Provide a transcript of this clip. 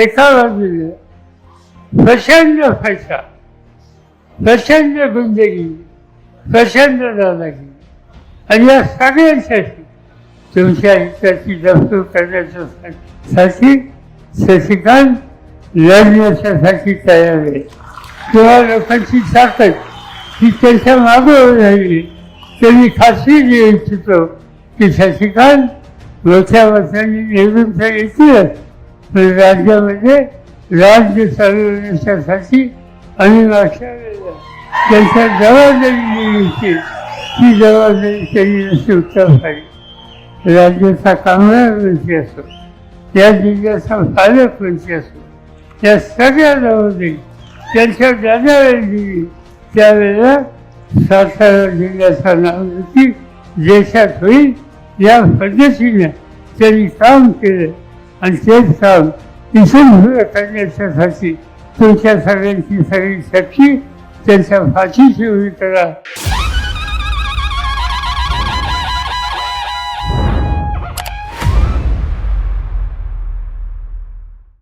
एका बाजूला प्रचंड पैसा, प्रचंड गुंडगी, प्रचंड दादागिरी आणि या सगळ्यांसाठी तुमच्या हिताची जपणूक करण्यासाठी शशिकांत लढण्यासाठी तयार आहे. तेव्हा लोकांची ताकद ही त्याच्या मागं राहिली. त्यांनी खात्री देऊ इच्छितो की शशिकांत मोठ्या मतांनी निवडून तर येतीलच, पण राज्यामध्ये राज्य चालवण्यासाठी आणि मागच्या वेळेला त्यांच्या जबाबदारी दिली ती जबाबदारी त्यांनी नशी उत्तरवाडी. राज्याचा कामगार मंत्री असो, या जिल्ह्याचा पालकमंत्री असो, या सगळ्या जबाबदारी त्यांच्या ज्यावेळी दिली त्यावेळेला सातारा जिल्ह्याचा नावलौकिक देशात होईल या पद्धतीने त्यांनी काम केलं आणि तेच काम इथून पुढे करण्यासाठी तुमच्या सगळ्यांची सगळी शक्ती त्यांच्या फाशीची उभी करा.